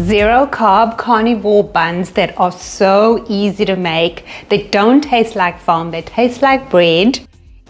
zero carb carnivore buns that are so easy to make. They don't taste like foam, they taste like bread.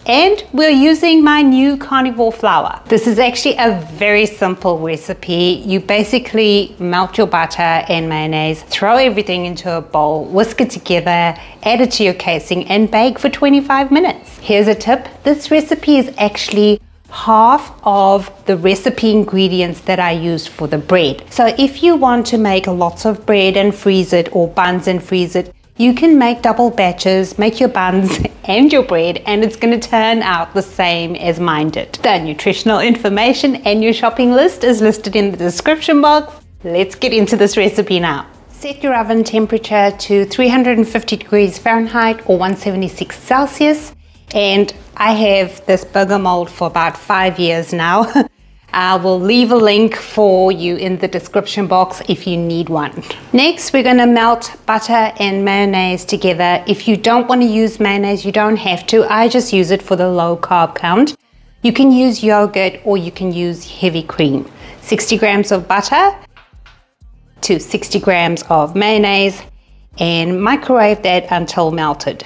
And we're using my new carnivore flour. This is actually a very simple recipe. You basically melt your butter and mayonnaise, throw everything into a bowl, whisk it together, add it to your casing and bake for 25 minutes. Here's a tip. This recipe is actually half of the recipe ingredients that I used for the bread. So if you want to make lots of bread and freeze it, or buns and freeze it, you can make double batches, make your buns and your bread, and it's going to turn out the same as mine did. The nutritional information and your shopping list is listed in the description box. Let's get into this recipe now. Set your oven temperature to 350 degrees Fahrenheit or 176 Celsius. And I have this burger mold for about 5 years now. I will leave a link for you in the description box if you need one. Next, we're going to melt butter and mayonnaise together. If you don't want to use mayonnaise, you don't have to. I just use it for the low carb count. You can use yogurt or you can use heavy cream. 60 grams of butter to 60 grams of mayonnaise, and microwave that until melted.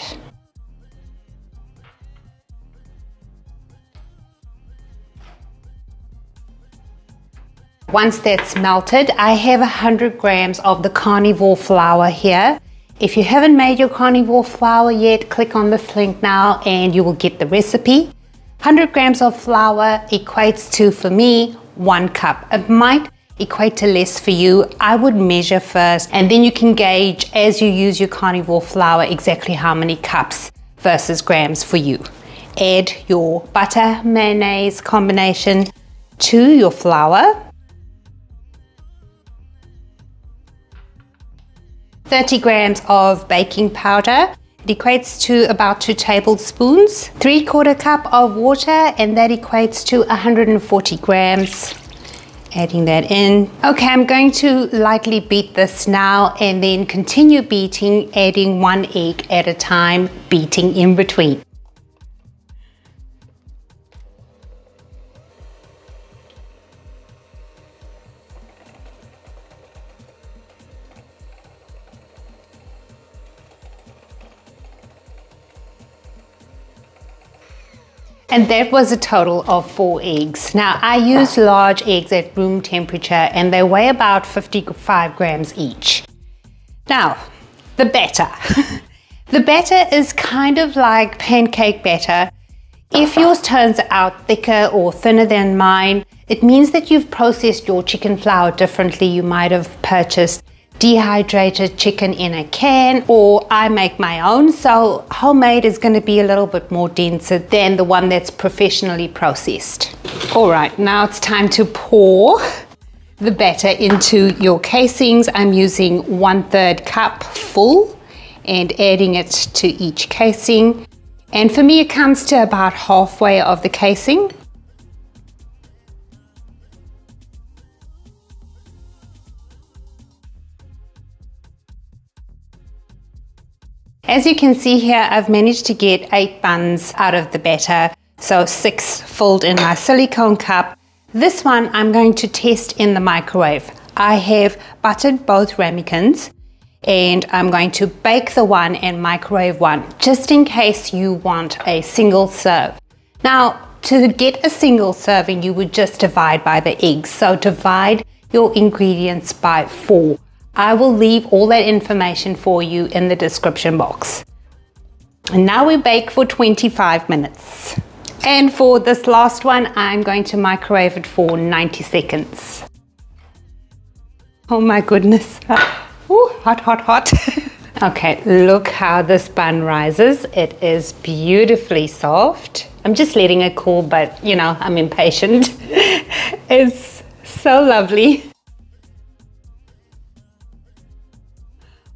Once that's melted, I have 100 grams of the carnivore flour here. If you haven't made your carnivore flour yet, click on this link now and you will get the recipe. 100 grams of flour equates to, for me, 1 cup. It might equate to less for you. I would measure first and then you can gauge as you use your carnivore flour exactly how many cups versus grams for you. Add your butter mayonnaise combination to your flour. 30 grams of baking powder. It equates to about 2 tablespoons. 3/4 cup of water, and that equates to 140 grams. Adding that in. Okay, I'm going to lightly beat this now and then continue beating, adding 1 egg at a time, beating in between. And that was a total of 4 eggs. Now, I use large eggs at room temperature and they weigh about 55 grams each. Now, the batter. The batter is kind of like pancake batter. If yours turns out thicker or thinner than mine, it means that you've processed your chicken flour differently. You might have purchased dehydrated chicken in a can, or I make my own, so homemade is going to be a little bit more denser than the one that's professionally processed. All right, now it's time to pour the batter into your casings. I'm using 1/3 cup full and adding it to each casing, and for me it comes to about halfway of the casing. As you can see here, I've managed to get 8 buns out of the batter, so 6 filled in my silicone cup. This one I'm going to test in the microwave. I have buttered both ramekins and I'm going to bake the one and microwave one, just in case you want a single serve. Now, to get a single serving, you would just divide by the eggs. So divide your ingredients by 4. I will leave all that information for you in the description box. And now we bake for 25 minutes. And for this last one, I'm going to microwave it for 90 seconds. Oh my goodness. Ooh, hot, hot, hot. Okay, look how this bun rises. It is beautifully soft. I'm just letting it cool, but you know, I'm impatient. It's so lovely.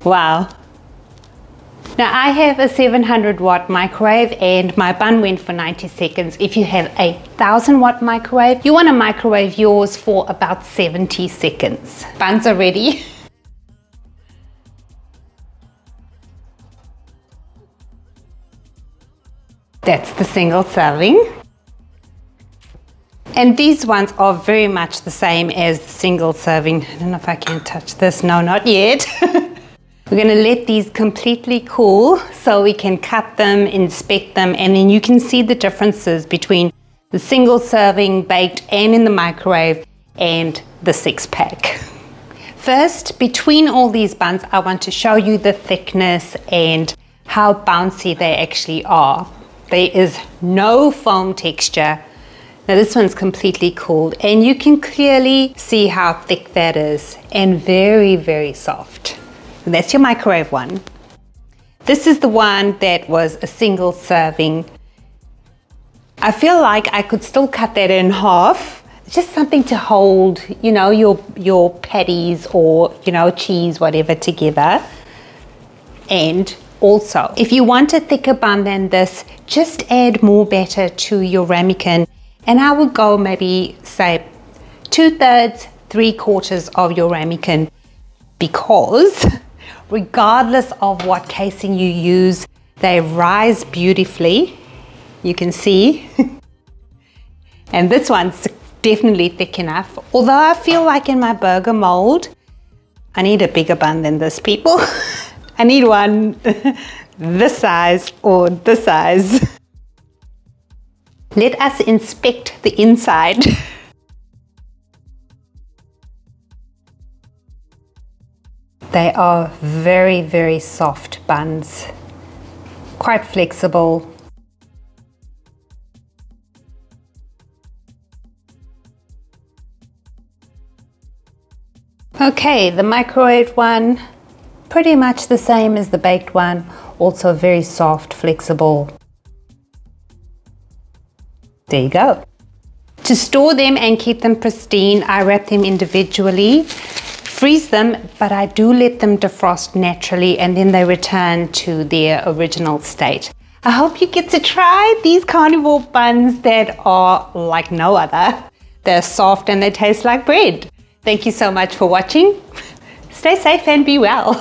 Wow. Now I have a 700 watt microwave and my bun went for 90 seconds. If you have a 1000 watt microwave, you want to microwave yours for about 70 seconds. Buns are ready. That's the single serving. And these ones are very much the same as the single serving. I don't know if I can touch this. No, not yet. We're going to let these completely cool so we can cut them, inspect them, and then you can see the differences between the single serving baked and in the microwave and the 6-pack. First, between all these buns, I want to show you the thickness and how bouncy they actually are. There is no foam texture. Now this one's completely cooled and you can clearly see how thick that is and very, very soft. And that's your microwave one. This is the one that was a single serving. I feel like I could still cut that in half. It's just something to hold, you know, your patties or, you know, cheese, whatever, together. And also, if you want a thicker bun than this, just add more batter to your ramekin. And I would go maybe say 2/3, 3/4 of your ramekin, because regardless of what casing you use, they rise beautifully. You can see. And this one's definitely thick enough. Although I feel like in my burger mold, I need a bigger bun than this, people. I need one this size or this size. Let us inspect the inside. They are very, very soft buns, quite flexible. Okay, the microwave one, pretty much the same as the baked one, also very soft, flexible. There you go. To store them and keep them pristine, I wrap them individually, freeze them, but I do let them defrost naturally and then they return to their original state. I hope you get to try these carnivore buns that are like no other. They're soft and they taste like bread. Thank you so much for watching. Stay safe and be well.